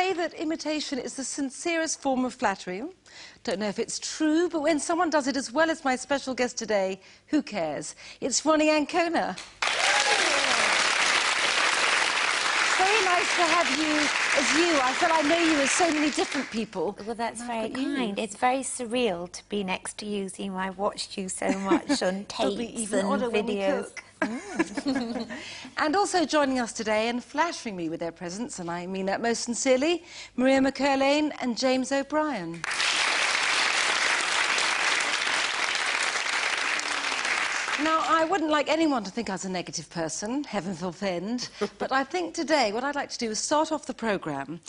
say that imitation is the sincerest form of flattery. Don't know if it's true, but when someone does it as well as my special guest today, who cares? It's Ronni Ancona. Very nice to have you as you. I feel I know you as so many different people. Well, that's very kind. It's very surreal to be next to you, seeing I've watched you so much on tapes and videos. And also joining us today and flattering me with their presence, and I mean that most sincerely, Maria McCurlane and James O'Brien. Now, I wouldn't like anyone to think I was a negative person, heaven forfend, but I think today what I'd like to do is start off the programme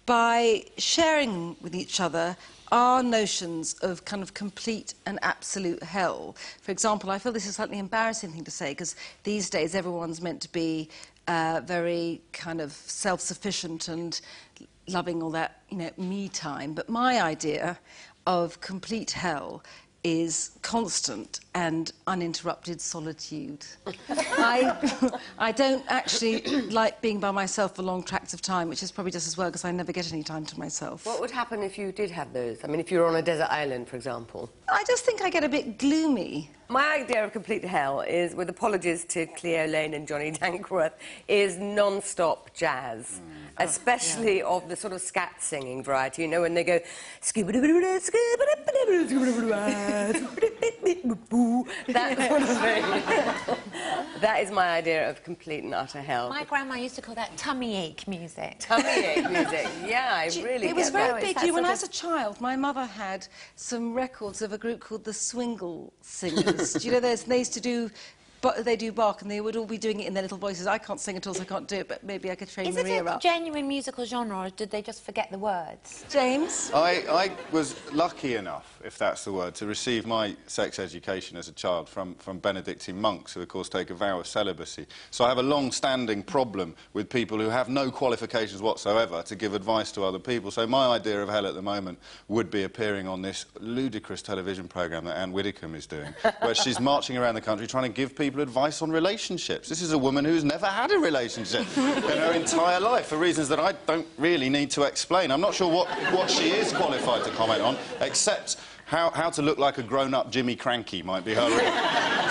by sharing with each other our notions of kind of complete and absolute hell. For example, I feel this is a slightly embarrassing thing to say because these days everyone's meant to be very kind of self-sufficient and loving all that, you know, me time. But my idea of complete hell is constant and uninterrupted solitude. I don't actually like being by myself for long tracts of time, which is probably just as well because I never get any time to myself. What would happen if you did have those? I mean, if you were on a desert island, for example. I just think I get a bit gloomy. My idea of complete hell is, with apologies to Cleo Lane and Johnny Dankworth, is non-stop jazz. Especially of the sort of scat singing variety, you know, when they go... that sort of thing. That is my idea of complete and utter hell. My grandma used to call that tummy ache music. Tummy ache music, yeah, I really It was get very that. big. When I was a child, my mother had some records of a group called the Swingle Singers. Do you know those? They used to do... But they do bark, and they would all be doing it in their little voices. I can't sing at all, so I can't do it, but maybe I could train Maria up. Is it a genuine musical genre, or did they just forget the words? James? I was lucky enough, if that's the word, to receive my sex education as a child from Benedictine monks, who, of course, take a vow of celibacy. So I have a long-standing problem with people who have no qualifications whatsoever to give advice to other people. So my idea of hell at the moment would be appearing on this ludicrous television programme that Anne Widdecombe is doing, where she's marching around the country trying to give people advice on relationships. This is a woman who's never had a relationship in her entire life for reasons that I don't really need to explain. I'm not sure what she is qualified to comment on, except how to look like a grown-up Jimmy Cranky might be her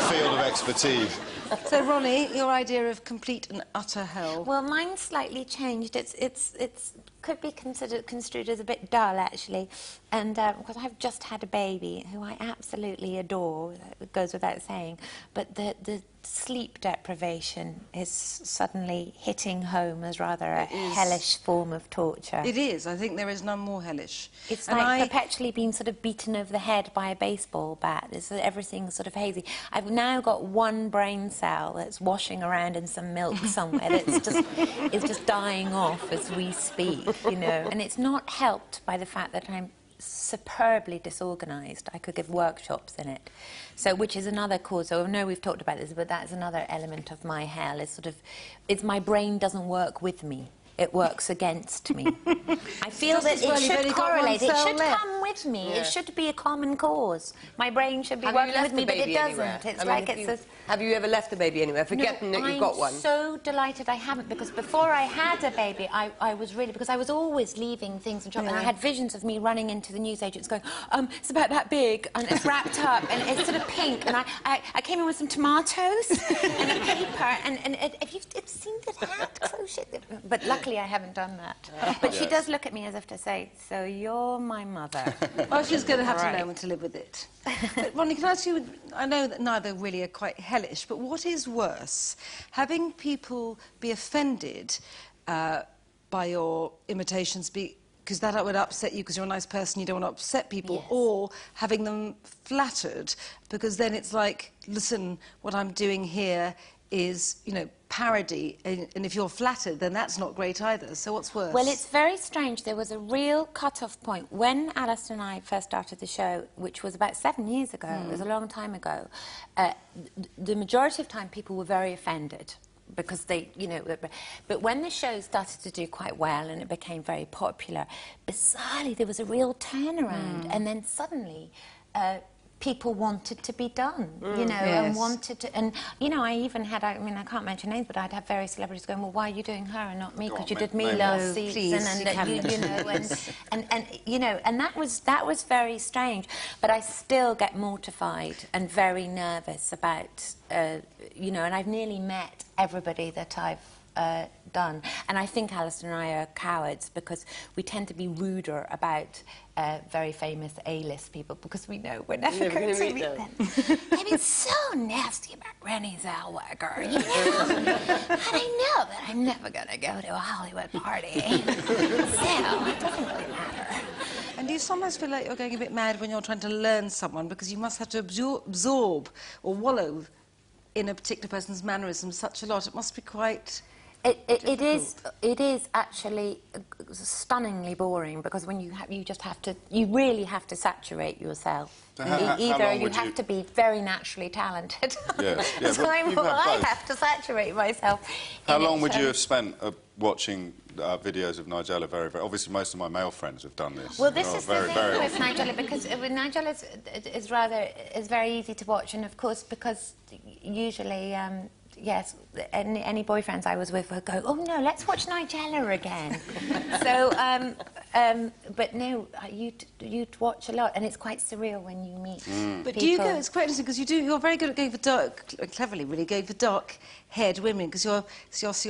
field of expertise. So, Ronni, your idea of complete and utter hell? Well, mine's slightly changed. It's could be construed as a bit dull, actually, and because I've just had a baby who I absolutely adore, it goes without saying, but the sleep deprivation is suddenly hitting home as rather a hellish form of torture. It is. I think there is none more hellish. It's like perpetually being sort of beaten over the head by a baseball bat. Everything's sort of hazy. I've now got one brain cell that's washing around in some milk somewhere that's just dying off as we speak, you know. And it's not helped by the fact that I'm superbly disorganised. I could give workshops in it. So, which is another cause. So I know we've talked about this, but that's another element of my hell. It's my brain doesn't work with me. It works against me. I feel that it should correlate. It should come with me. Yeah. It should be a common cause. My brain should be working with me, but it doesn't. It's like it's Have you ever left the baby anywhere, forgetting that you've got one? I'm so delighted I haven't, because before I had a baby, I was really... Because I was always leaving things and dropping, and I had visions of me running into the newsagents going, it's about that big, and it's wrapped up, and it's sort of pink, and I came in with some tomatoes and a paper, and if you've seen that hat crochet... But luckily I haven't done that. But she does look at me as if to say, so you're my mother. Well, she's going to have to learn to live with it. But, Ronni, can I ask you, I know that neither really are quite hellish, but what is worse, having people be offended by your imitations, because that would upset you because you're a nice person, you don't want to upset people, yes, or having them flattered, because then it's like, listen, what I'm doing here is, you know, parody, and if you're flattered, then that's not great either. So what's worse? Well, it's very strange. There was a real cut-off point. When Alistair and I first started the show, which was about 7 years ago, it was a long time ago, the majority of time people were very offended because they, you know... But when the show started to do quite well and it became very popular, bizarrely, there was a real turnaround, and then suddenly... people wanted to be done, you know, Yes. and wanted to, and you know, I even had, I mean, I can't mention names, but I'd have various celebrities going, well, why are you doing her and not me? Go Because on, you did me name last one. season, Please, and you that can you mention know, names. and you know, and that was very strange. But I still get mortified and very nervous about, you know, and I've nearly met everybody that I've done. And I think Alison and I are cowards because we tend to be ruder about very famous A-list people because we know we're never going to meet them. They've been so nasty about Rennie Zellweger, you know? And I know that I'm never going to go to a Hollywood party. So it doesn't really matter. And do you sometimes feel like you're going a bit mad when you're trying to learn someone because you must have to absorb or wallow in a particular person's mannerisms such a lot? It must be quite... It is actually stunningly boring because when you just have to, you really have to saturate yourself. So how Either long you would have you- to be very naturally talented. Yes, yeah, So but I you can have both. have to saturate myself. How in long it, would so- you have spent videos of Nigella? Very, very... Obviously, most of my male friends have done this. Well, this Oh, is very, the very thing with often. Nigella, because with Nigella is very easy to watch, and of course because usually. Yes, any boyfriends I was with would go, oh no, let's watch Nigella again. So, but no, you'd watch a lot, and it's quite surreal when you meet But people. do you go, it's quite interesting because you're very good at going for dark, cleverly really, going for dark-haired women because your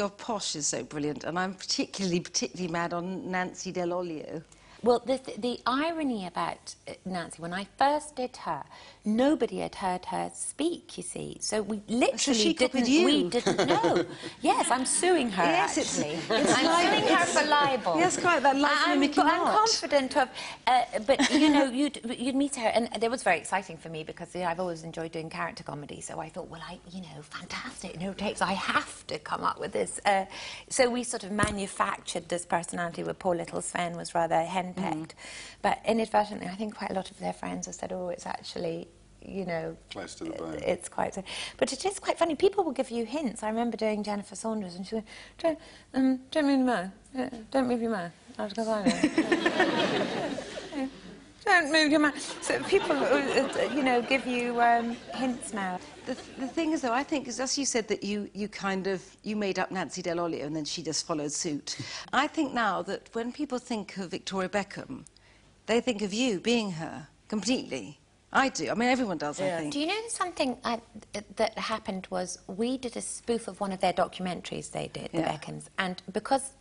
posh is so brilliant, and I'm particularly mad on Nancy Dell'Olio. Well, the irony about Nancy, when I first did her, nobody had heard her speak, you see. So we literally she copied didn't... you. We didn't know. Yes, I'm suing her, Yes, actually. it's I'm like- suing her for libel. Yes, quite, that life mimicking I'm art. confident of... but, you know, you'd meet her, and it was very exciting for me because you know, I've always enjoyed doing character comedy, so I thought, well, you know, fantastic, no takes, I have to come up with this. So we sort of manufactured this personality where poor little Sven was rather henpecked. But inadvertently, I think quite a lot of their friends have said, oh, it's actually... you know, Close to the bone. it's quite... But it is quite funny. People will give you hints. I remember doing Jennifer Saunders, and she went, don't move your mouth. Don't move your mouth. That's because I know. Don't move your mouth. So people, you know, give you hints now. The thing is, though, I think, as you said, that you made up Nancy Dell'Olio and then she just followed suit. I think now that when people think of Victoria Beckham, they think of you being her completely. I do. I mean, everyone does, I think. Do you know something that happened was we did a spoof of one of their documentaries they did, the Beckhams, and because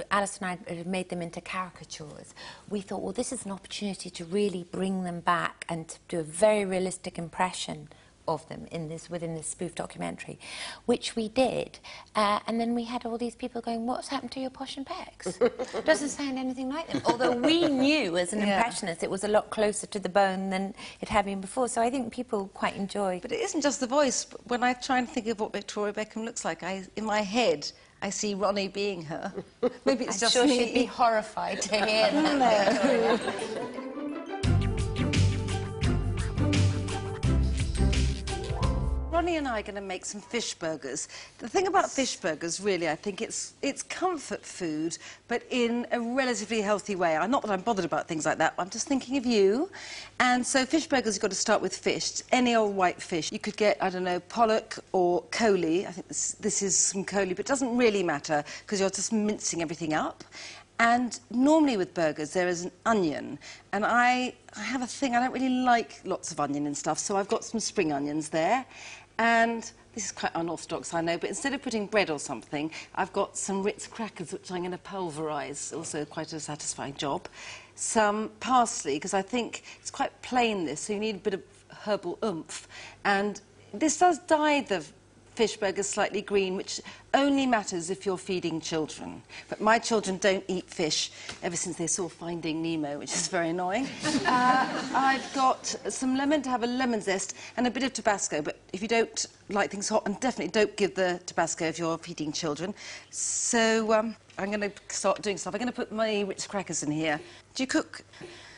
Alice and I had made them into caricatures, we thought, well, this is an opportunity to really bring them back and to do a very realistic impression of them within this spoof documentary, which we did, and then we had all these people going, what's happened to your posh and pecs? Doesn't sound anything like them. Although we knew as an impressionist it was a lot closer to the bone than it had been before, so I think people quite enjoy. But it isn't just the voice. When I try and think of what Victoria Beckham looks like, in my head, I see Ronni being her. Maybe it's I'm just sure me. she'd be horrified to hear that, Victoria. Ronni and I are going to make some fish burgers. The thing about fish burgers, really, I think it's comfort food, but in a relatively healthy way. Not that I'm bothered about things like that, I'm just thinking of you. And so fish burgers, you've got to start with fish. Any old white fish. You could get, I don't know, pollock or coley. I think this is some coley, but it doesn't really matter because you're just mincing everything up. And normally with burgers there is an onion, and I have a thing, I don't really like lots of onion and stuff, so I've got some spring onions there. And this is quite unorthodox, I know, but instead of putting bread or something, I've got some Ritz crackers which I'm going to pulverise, also quite a satisfying job. Some parsley, because I think it's quite plain this, so you need a bit of herbal oomph. And this does dye the fish burger slightly green, which only matters if you're feeding children. But my children don't eat fish ever since they saw Finding Nemo, which is very annoying. I've got some lemon to have a lemon zest and a bit of Tabasco, but if you don't like things hot, and definitely don't give the Tabasco if you're feeding children. So I'm going to start doing stuff. I'm going to put my Ritz crackers in here. Do you cook?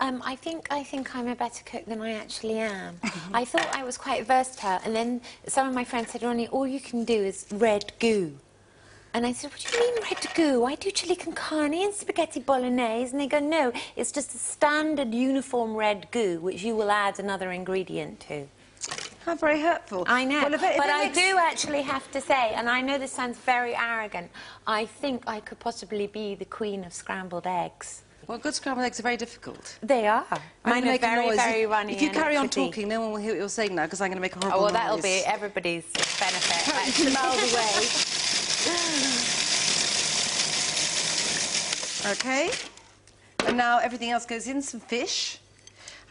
I think I'm a better cook than I actually am. I thought I was quite versatile, and then some of my friends said, Ronni, all you can do is red goo. And I said, what do you mean red goo? I do chili con carne and spaghetti bolognese. And they go, no, it's just a standard uniform red goo, which you will add another ingredient to. How very hurtful. I know, well, but I do actually have to say, and I know this sounds very arrogant, I think I could possibly be the queen of scrambled eggs. Well, good scrambled eggs are very difficult. They are. Mine are very, very runny. If you and carry on exidy. talking, no one will hear what you're saying now, because I'm going to make a horrible Oh, well, noise. that'll be everybody's benefit. That's miles away. OK. And now everything else goes in, some fish.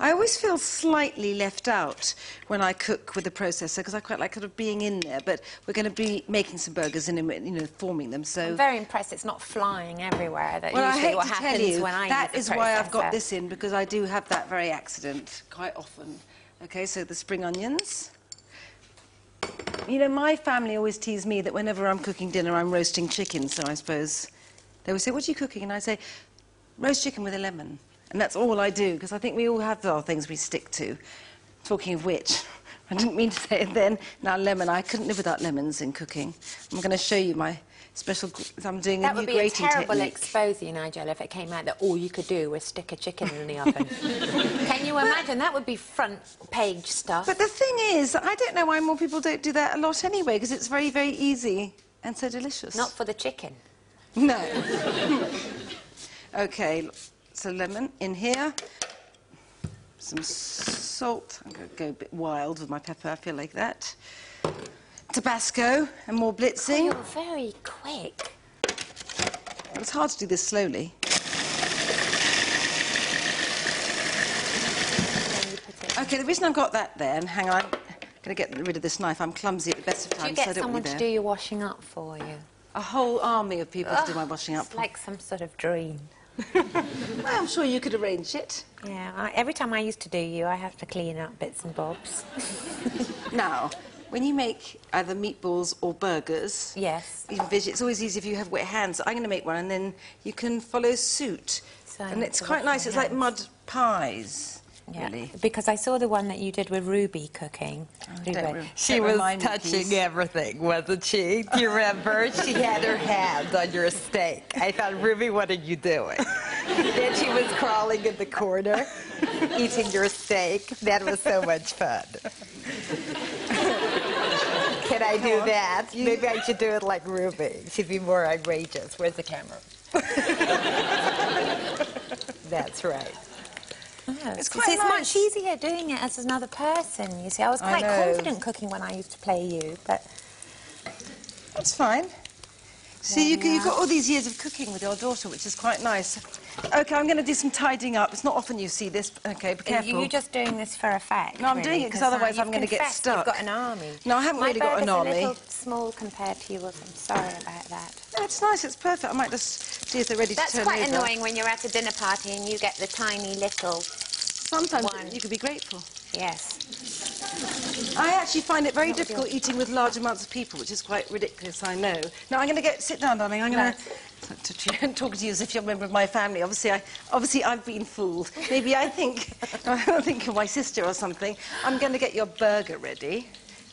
I always feel slightly left out when I cook with the processor, because I quite like kind of being in there, but we're going to be making some burgers and, you know, forming them, so... I'm very impressed it's not flying everywhere. That well, usually I hate what to happens tell you, when I that use is the why I've got processor. this in, because I do have that very accident quite often. OK, so the spring onions. You know, my family always tease me that whenever I'm cooking dinner, I'm roasting chicken, so I suppose... They always say, what are you cooking? And I say, roast chicken with a lemon. And that's all I do, because I think we all have our things we stick to. Talking of which, I didn't mean to say it then. Now, lemon, I couldn't live without lemons in cooking. I'm going to show you my special... I'm doing a new grating technique. That would be a terrible expose, you, Nigella, if it came out that all you could do was stick a chicken in the oven. Can you imagine? That would be front-page stuff. But the thing is, I don't know why more people don't do that a lot anyway, because it's very, very easy and so delicious. Not for the chicken. No. OK, so lemon in here. Some salt. I'm going to go a bit wild with my pepper, I feel like that. Tabasco and more blitzing. Oh, you're very quick. It's hard to do this slowly. OK, the reason I've got that there, and hang on, I'm going to get rid of this knife. I'm clumsy at the best of times, Do you get so I don't someone want to to do your washing up for you? A whole army of people to do my washing up. It's like some sort of dream. Well, I'm sure you could arrange it. Yeah, every time I used to do you, I have to clean up bits and bobs. Now, when you make either meatballs or burgers, yes, even veg, it's always easy if you have wet hands. I'm going to make one, and then you can follow suit. So and it's quite nice. It's like mud pies. Yeah, really. because I saw the one that you did with Ruby cooking. She was touching everything, wasn't she? Do you remember? She had her hands on your steak. I thought, Ruby, what are you doing? Then she was crawling in the corner, eating your steak. That was so much fun. Can I do that? Maybe I should do it like Ruby. She'd be more outrageous. Where's the camera? That's right. Oh, it's quite it's nice. much easier doing it as another person, you see. I was quite confident cooking when I used to play you, but... That's fine. See, you've got all these years of cooking with your daughter, which is quite nice. OK, I'm going to do some tidying up. It's not often you see this. OK, be careful. Are you just doing this for effect? No, I'm doing it because otherwise I'm going to get stuck. You've got an army. No, I haven't really got an army. My burger's a little small compared to yours. I'm sorry about that. No, it's nice. It's perfect. I might just see if they're ready to turn over. That's quite annoying when you're at a dinner party and you get the tiny little Sometimes one. You could be grateful. Yes. I actually find it very difficult eating with large amounts of people, which is quite ridiculous, I know. Now, I'm going to sit down, darling. I'm going to talk to you as if you're a member of my family. Obviously, I've been fooled. Maybe I think of my sister or something. I'm going to get your burger ready.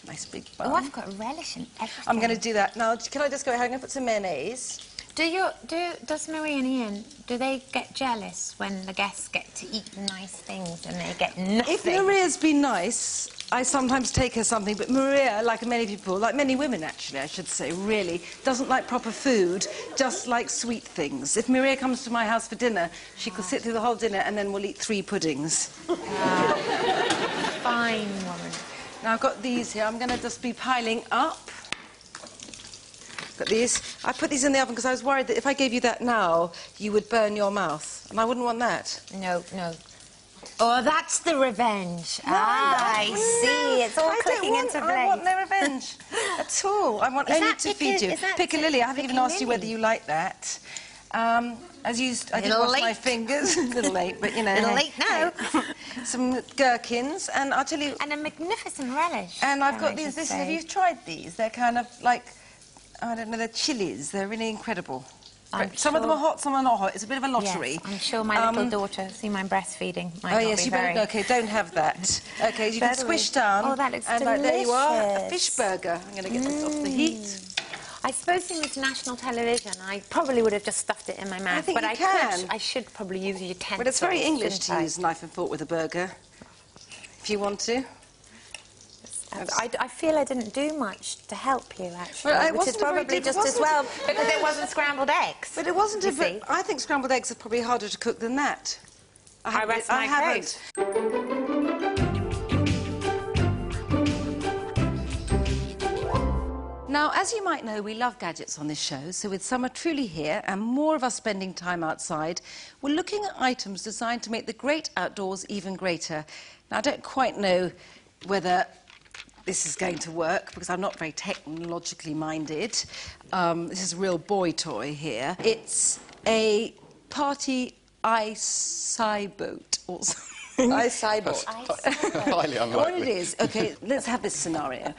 Nice big bun. Oh, I've got relish and everything. I'm going to do that. Now, can I just go ahead? I'm going to put some mayonnaise. Does Marie and Ian, do they get jealous when the guests get to eat nice things and they get nothing? If Maria's been nice, I sometimes take her something, but Maria, like many people, like many women actually, I should say, really, doesn't like proper food, just like sweet things. If Maria comes to my house for dinner, she could sit through the whole dinner and then we'll eat 3 puddings. Fine woman. Now, I've got these here. I'm going to just be piling up. Got these. I put these in the oven because I was worried that if I gave you that now, you would burn your mouth. And I wouldn't want that. No, no. Oh, that's the revenge. I see. It's all clicking into place. I want no revenge at all. I want only to feed you. Piccalilli, I haven't even asked you whether you like that. I did wash my fingers. A little late, but, you know. A little late now. Some gherkins, and I'll tell you... And a magnificent relish. And I've got these. Have you tried these? They're kind of like... I don't know, they're chilies. They're really incredible. Some of them are hot, some are not hot. It's a bit of a lottery. Yes, I'm sure my little daughter, see my breastfeeding, might oh, not yes, be you very... better... OK, don't have that. OK, you can squish down. Oh, that looks and delicious. there you are, a fish burger. I'm going to get this off the heat. I suppose it was national television. I probably would have just stuffed it in my mouth. I think but you can. I should probably use a utensil. But it's very English to I? use knife and fork with a burger, if you want to. I feel I didn't do much to help you, actually, well, which is probably just as well, because it wasn't scrambled eggs. But it wasn't I think scrambled eggs are probably harder to cook than that. I rest my haven't. Now, as you might know, we love gadgets on this show, so with summer truly here and more of us spending time outside, we're looking at items designed to make the great outdoors even greater. Now, I don't quite know whether this is going to work, because I'm not very technologically minded. This is a real boy toy here. It's a party ice boat or something. Ice boat. Highly unlikely. What it is, OK, let's have this scenario.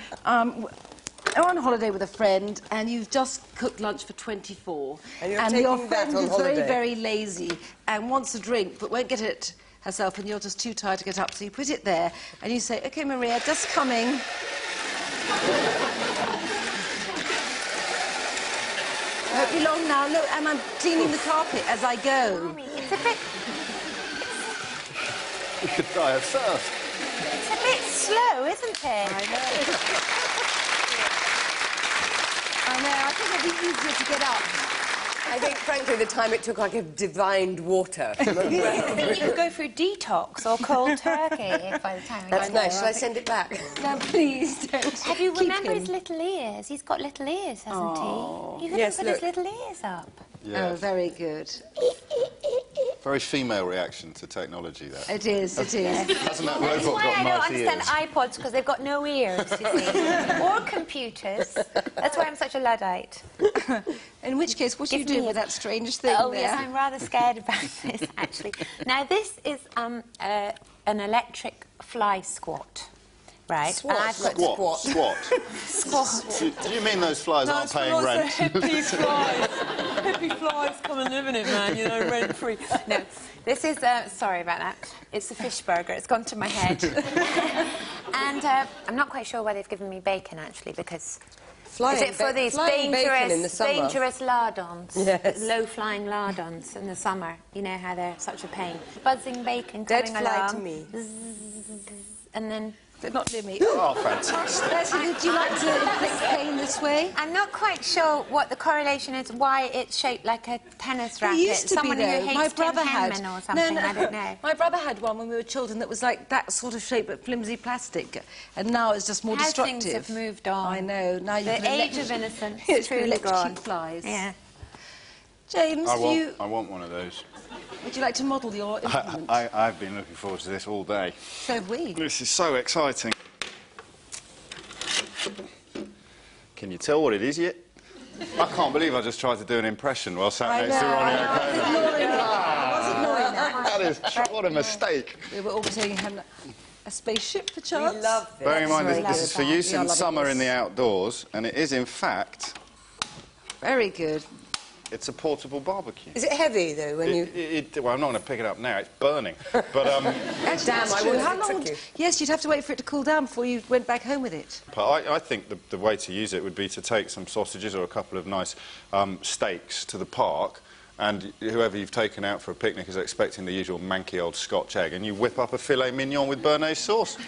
You're on holiday with a friend, and you've just cooked lunch for 24. And your friend is very, very lazy and wants a drink, but won't get it herself, and you're just too tired to get up, so you put it there, and you say, OK, Maria, just coming. I hope you're long now. Look, and I'm cleaning the carpet as I go. Mommy, it's a bit... You could die of thirst. It's a bit slow, isn't it? I know, I think it'd be easier to get up. I think, frankly, the time it took, I could have divined water. I think you could go through detox or cold turkey by the time we That's get nice. there. Shall I send it back? No, please don't. Have you Keep remembered him. his little ears? He's got little ears, hasn't he? You Yes, put his look. little ears up. Yeah. Oh, very good. Very female reaction to technology, that. It is, it is. Hasn't that That's robot why got I don't nice understand ears? iPods, because they've got no ears, you see. Or computers. That's why I'm such a Luddite. In which case, what do you Give me do a- with that strange thing Oh, there? yes, I'm rather scared about this, actually. Now, this is an electric fly squat, right? Swat, And I've got like Squat. squat. Do you mean those flies aren't paying rent? Hippie flies. Hippie flies come and live in it, man, you know, rent-free. No, this is... sorry about that. It's a fish burger. It's gone to my head. And I'm not quite sure why they've given me bacon, actually, because... Flying is it for these bacon in the summer? dangerous lardons? Yes. Low-flying lardons in the summer. You know how they're such a pain. Buzzing bacon Dead coming fly along. to me. And then... They're not near me. Oh, fantastic. Bessie, would you like to inflict pain this way? I'm not quite sure what the correlation is, why it's shaped like a tennis racket. It used to Someone be, who though. hates My Tim brother had. Henman or something, I don't know. My brother had one when we were children that was like that sort of shape, but flimsy plastic. And now it's just more How destructive. things have moved on. I know. Now you The can age of innocence It's truly electric gone. flies. Yeah. James, I want one of those. would you like to model your implement? I've been looking forward to this all day. So have we. This is so exciting. Can you tell what it is yet? I can't believe I just tried to do an impression while sat next to Ronni Ancona. I was ignoring that. That is, what a mistake. We were orbiting a spaceship, perchance. We love this. Bearing in mind, very this is for good. use Yeah, I in love summer this. in the outdoors, and it is, in fact, Very good. it's a portable barbecue. Is it heavy, though, when you... Well, I'm not going to pick it up now. It's burning. But Actually, Damn, that's I true. wanted How to long trick would... you. Yes, you'd have to wait for it to cool down before you went back home with it. I think the way to use it would be to take some sausages or a couple of nice steaks to the park, and whoever you've taken out for a picnic is expecting the usual manky old Scotch egg, and you whip up a filet mignon with béarnaise sauce.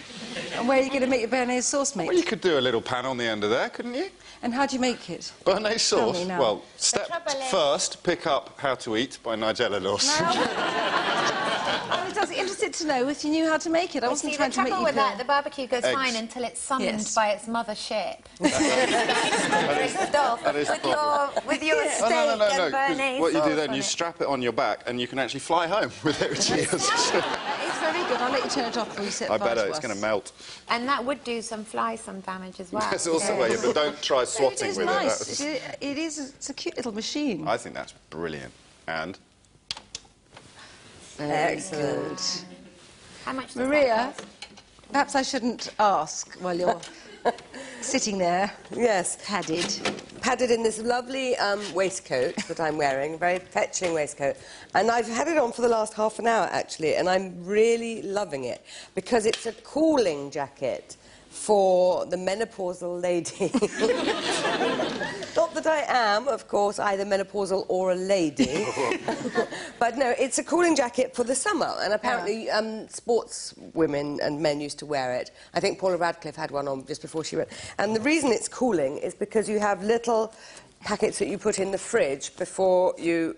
And where are you going to make your béarnaise sauce, mate? Well, you could do a little pan on the end of there, couldn't you? And how do you make it? Béarnaise Tell sauce? me now. Well, step trouble is- first, pick up How to Eat by Nigella Lawson. I was just interested to know if you knew how to make it. I wasn't See, trying the to make trouble you with go... that, the barbecue goes Eggs. fine until it's summoned Yes. by its mother ship. That is the problem. With your Oh, steak no. and 'cause béarnaise what you do sauce then, on you it. strap it on your back, and you can actually fly home with it. Cheers. It's very good. I'll let you turn it off before you set I fire bet to it's us. going to melt. And that would do some flies some damage as well. That's also Yeah. where you... But don't try It swatting is with nice. it. It is. It's a cute little machine. I think that's brilliant. And... Very Excellent. good. How much does Maria, that cost? perhaps I shouldn't ask while you're sitting there, Yes. padded. Padded in this lovely waistcoat that I'm wearing, a very fetching waistcoat. And I've had it on for the last half an hour, actually, and I'm really loving it because it's a cooling jacket for the menopausal lady. Not that I am, of course, either menopausal or a lady. But no, it's a cooling jacket for the summer, and apparently sports women and men used to wear it. I think Paula Radcliffe had one on just before she went. And the reason it's cooling is because you have little packets that you put in the fridge before you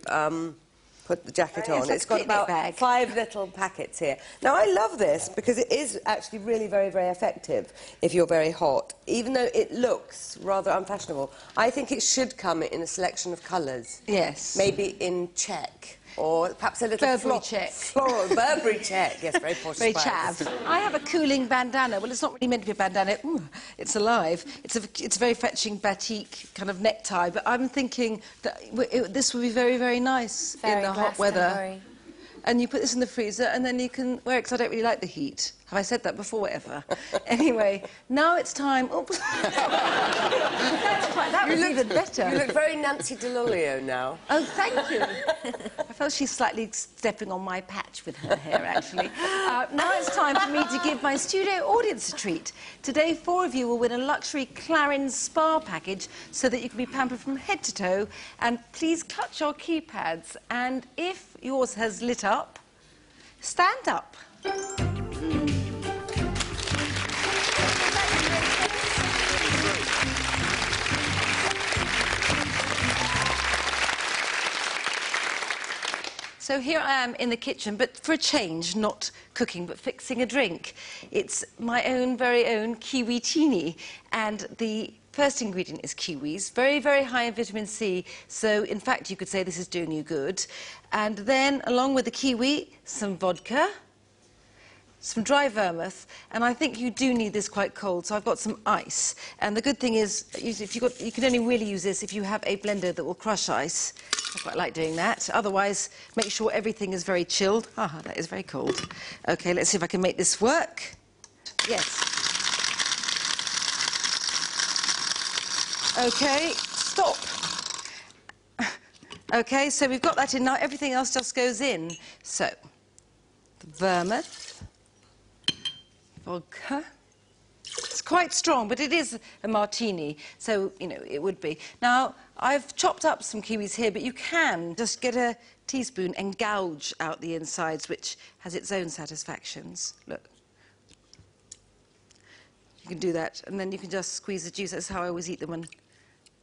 put the jacket on. It's got about 5 little packets here. Now, I love this because it is actually really very, very effective if you're very hot. Even though it looks rather unfashionable, I think it should come in a selection of colours. Yes. Maybe in check. Or perhaps a little Burberry check. Floral Burberry check. Yes, very posh. Very chav. I have a cooling bandana. Well, it's not really meant to be a bandana. Ooh, it's alive. It's a very fetching batik kind of necktie. But I'm thinking that this would be very, very nice in the hot weather. And you put this in the freezer, and then you can wear it, because I don't really like the heat. Have I said that before? Whatever. Anyway, now it's time... Oops. That was even better. You look very Nancy DeLolio now. Oh, thank you. I felt she's slightly stepping on my patch with her hair, actually. Now it's time for me to give my studio audience a treat. Today, 4 of you will win a luxury Clarins spa package so that you can be pampered from head to toe. And please clutch your keypads. And if yours has lit up, stand up. So here I am in the kitchen, but for a change, not cooking, but fixing a drink. It's my own, very own kiwi-tini, and the first ingredient is kiwis, very, very high in vitamin C, so in fact you could say this is doing you good. And then, along with the kiwi, some vodka, some dry vermouth, and I think you do need this quite cold, so I've got some ice. And the good thing is, you can only really use this if you have a blender that will crush ice. I quite like doing that. Otherwise, make sure everything is very chilled. Ah, that is very cold. OK, let's see if I can make this work. Yes. OK, stop. OK, so we've got that in now. Everything else just goes in. So, the vermouth. Vodka. It's quite strong, but it is a martini, so, you know, it would be. Now, I've chopped up some kiwis here, but you can just get a teaspoon and gouge out the insides, which has its own satisfactions. Look. You can do that, and then you can just squeeze the juice. That's how I always eat them,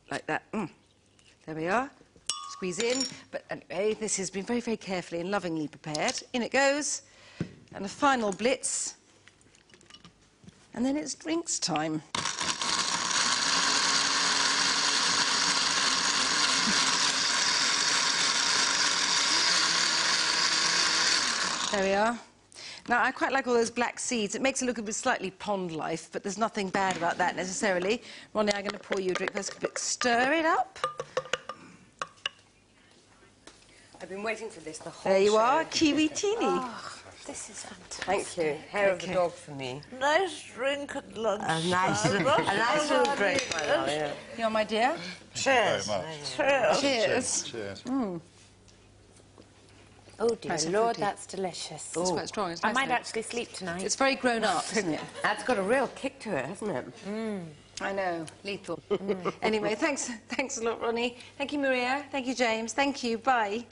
like that. There we are. Squeeze in. But anyway, this has been very, very carefully and lovingly prepared. In it goes. And the final blitz. And then it's drinks time. There we are. Now, I quite like all those black seeds. It makes it look a bit slightly pond-life, but there's nothing bad about that necessarily. Ronnie, I'm going to pour you a drink first. Stir it up. I've been waiting for this the whole There you show. are, kiwi-tini. Oh, this is fantastic. Thank you. Hair of the dog for me. Nice drink at lunch. A nice little drink, my love, yeah. You are, my dear? Cheers. Cheers. Cheers. Oh, dear Nice and Lord, fruity. that's delicious. It's quite strong. It's I nice, might though. actually sleep tonight. It's very grown up, isn't it? That's got a real kick to it, hasn't it? I know, lethal. Anyway, thanks a lot, Ronnie. Thank you, Maria. Thank you, James. Thank you. Bye.